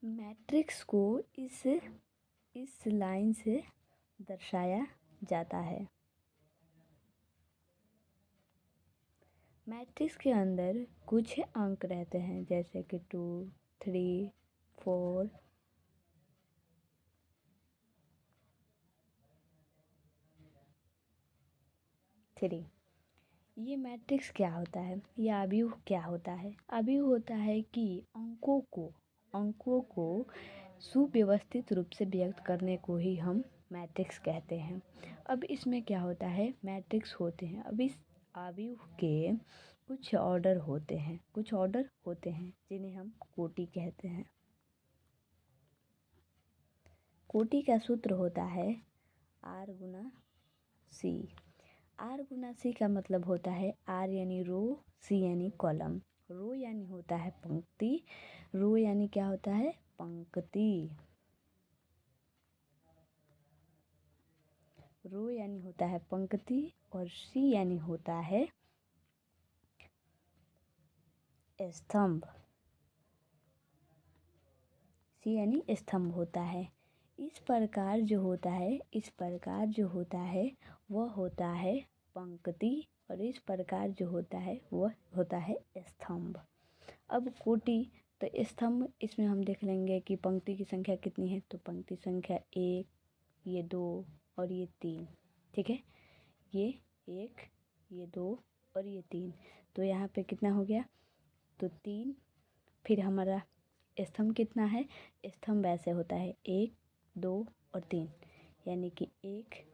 Matrix को इस line से दर्शाया जाता है। मैट्रिक्स के अंदर कुछ अंक रहते हैं जैसे कि 2, 3, 4, 3। ये मैट्रिक्स क्या होता है या अवयव क्या होता है? अवयव होता है कि अंकों को सुव्यवस्थित रूप से व्यक्त करने को ही हम मैट्रिक्स कहते हैं। अब इसमें क्या होता है, मैट्रिक्स होते हैं। अब इस अवयव के कुछ ऑर्डर होते हैं जिन्हें हम कोटि कहते हैं। कोटि का सूत्र होता है R गुना C। R गुना C का मतलब होता है R यानी रो, C यानी कॉलम। रो यानी होता है पंक्ति, रो यानी क्या होता है, पंक्ति। रो यानी होता है पंक्ति और C यानी होता है स्तंभ। C यानी स्तंभ होता है। इस प्रकार जो होता है वह होता है पंक्ति और इस प्रकार जो होता है वह होता है स्तंभ। अब कोटि तो स्तंभ, इसमें हम देख लेंगे कि पंक्ति की संख्या कितनी है। तो पंक्ति संख्या 1, ये 2 और ये 3, ठीक है। ये 1, ये 2 और ये 3, तो यहाँ पे कितना हो गया, तो 3। फिर हमारा स्तंभ कितना है, स्तंभ ऐसे होता है 1, 2 और 3, यानी कि 1,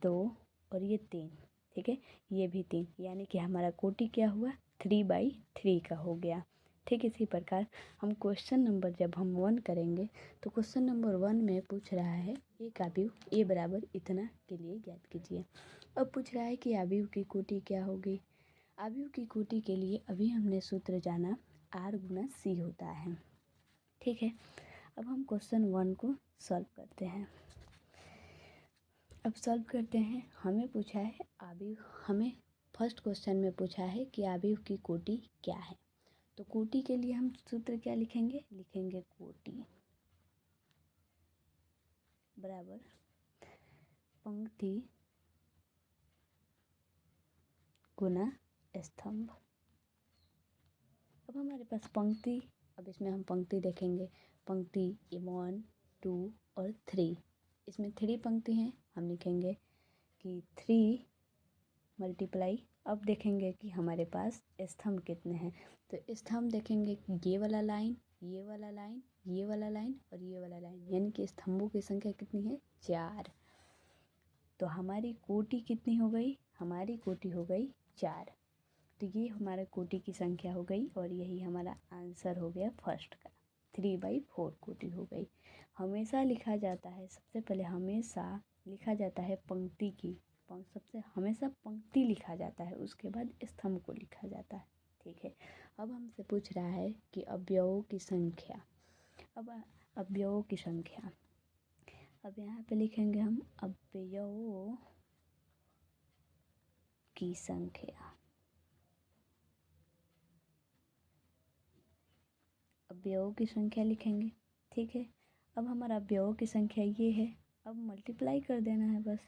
2 और ये 3, ठीक है। ये भी 3, यानी कि हमारा कोटि क्या हुआ, 3/3 का हो गया। ठीक इसी प्रकार हम क्वेश्चन नंबर जब हम 1 करेंगे तो क्वेश्चन नंबर 1 में पूछ रहा है एक अवयव A बराबर इतना के लिए ज्ञात कीजिए। अब पूछ रहा है कि अवयव की कोटि क्या होगी। अवयव की कोटि के लिए अभी हमने सूत्र जाना R गुना C होता है, ठीक है। अब हम क्वेश्चन 1 को सॉल्व करते हैं। हमें पूछा है अवयव, हमें फर्स्ट क्वेश्चन में पूछा है कि अवयव की कोटि क्या है। तो कोटि के लिए हम सूत्र क्या लिखेंगे, कोटि बराबर पंक्ति गुना स्तंभ। अब हमारे पास पंक्ति, अब इसमें हम पंक्ति देखेंगे, पंक्ति 1, 2 और 3, इसमें 3 पंक्ति हैं। हम लिखेंगे कि 3 मल्टीप्लाई, अब देखेंगे कि हमारे पास स्तंभ कितने हैं। तो स्तंभ देखेंगे कि ये वाला लाइन, ये वाला लाइन, ये वाला लाइन और ये वाला लाइन, यानी कि स्तंभों की संख्या कितनी है, 4। तो हमारी कोटि कितनी हो गई, हमारी कोटि हो गई 4। तो ये हमारा कोटि की संख्या हो गई और यही हमारा आंसर हो गया फर्स्ट का, 3/4 कोटि हो गई। हमेशा लिखा जाता है, सबसे पहले हमेशा लिखा जाता है पंक्ति की, हमेशा पंक्ति लिखा जाता है, उसके बाद स्तंभ को लिखा जाता है, ठीक है। अब हमसे पूछ रहा है कि अवयवों की संख्या। अब अवयवों की संख्या, अब यहाँ पे लिखेंगे हम अवयवों की संख्या। अवयवों की संख्या लिखेंगे, ठीक है। अब हमारा अवयवों की संख्या ये है, अब मल्टीप्लाई कर देना है बस।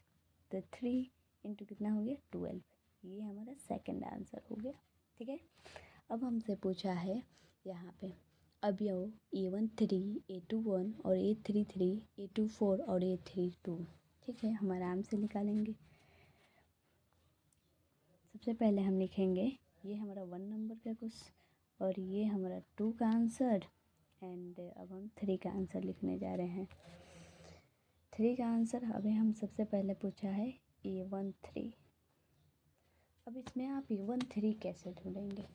तो 3 इंटू कितना हो गया, 12। ये हमारा सेकंड आंसर हो गया, ठीक है। अब हमसे पूछा है यहाँ पे अवयव A1 3, A2 1 और A3 3, A2 4 और A3 2, ठीक है। हम आराम से निकालेंगे। सबसे पहले हम लिखेंगे, ये हमारा 1 नंबर का क्वेश्चन और ये हमारा 2 का आंसर, एंड अब हम 3 का आंसर लिखने जा रहे हैं। 3 का आंसर अभी हम सबसे पहले पूछा है A1 3। अब इसमें आप A1 3 कैसे ढूंढेंगे।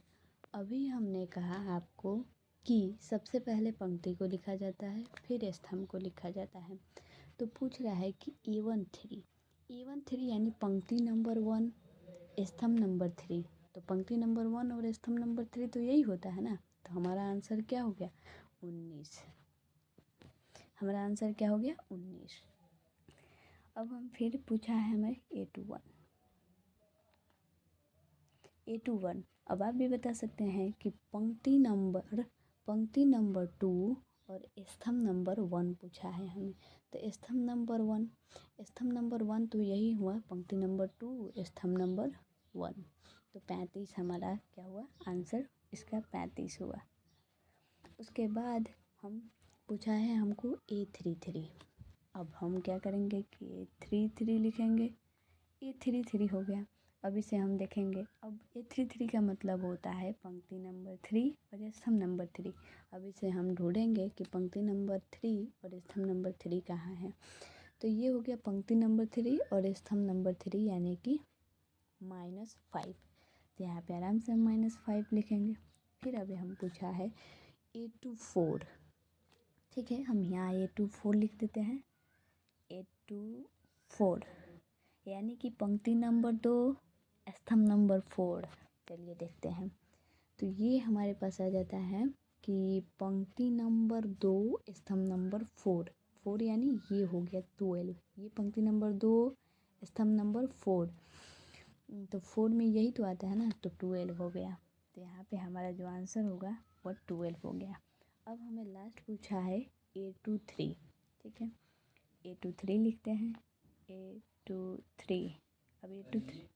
अभी हमने कहा आपको कि सबसे पहले पंक्ति को लिखा जाता है, फिर स्तंभ को लिखा जाता है। तो पूछ रहा है कि A1 3 यानी पंक्ति नंबर 1, स्तंभ नंबर 3। तो पंक्ति नंबर 1 और स्तंभ नंबर 3 तो यही होता है ना। तो हमारा आंसर क्या हो गया, 19। हमारा आंसर क्या हो गया, 19। अब हम फिर पूछा है हमें A2 1। अब आप भी बता सकते हैं कि पंक्ति नंबर 2 और स्तंभ नंबर 1 पूछा है हमें। तो स्तंभ नंबर 1 तो यही हुआ, पंक्ति नंबर 2 स्तंभ नंबर 1। तो 35 हमारा क्या हुआ आंसर, इसका 35 हुआ। उसके बाद हम पूछा है हमको A33। अब हम क्या करेंगे कि A33 लिखेंगे। A33 हो गया। अब इसे हम देखेंगे। अब A33 का मतलब होता है पंक्ति नंबर 3 और स्तंभ नंबर 3। अब इसे हम ढूंढेंगे कि पंक्ति नंबर 3 और स्तंभ नंबर 3 कहाँ है। तो ये हो गया पंक्ति नंबर 3 और स्तंभ नंबर 3 यानी कि -5। तो यहाँ पे आराम से हम -5 लिखेंगे। फिर अभी हम पूछा है A24। ठीक है, हम यहाँ A24 लिख देते हैं। A24 यानी कि पंक्ति नंबर 2 स्तंभ नंबर 4। चलिए देखते हैं। तो ये हमारे पास आ जाता है कि पंक्ति नंबर 2 स्तंभ नंबर 4 यानी ये हो गया 12। ये पंक्ति नंबर 2 स्तंभ नंबर 4। तो 4 में यही तो आता है ना, तो 12 हो गया। तो यहाँ पे हमारा जो आंसर होगा वो 12 हो गया। अब हमें लास्ट पूछा है A23। ठीक है, A23 लिखते हैं। A23 अब A23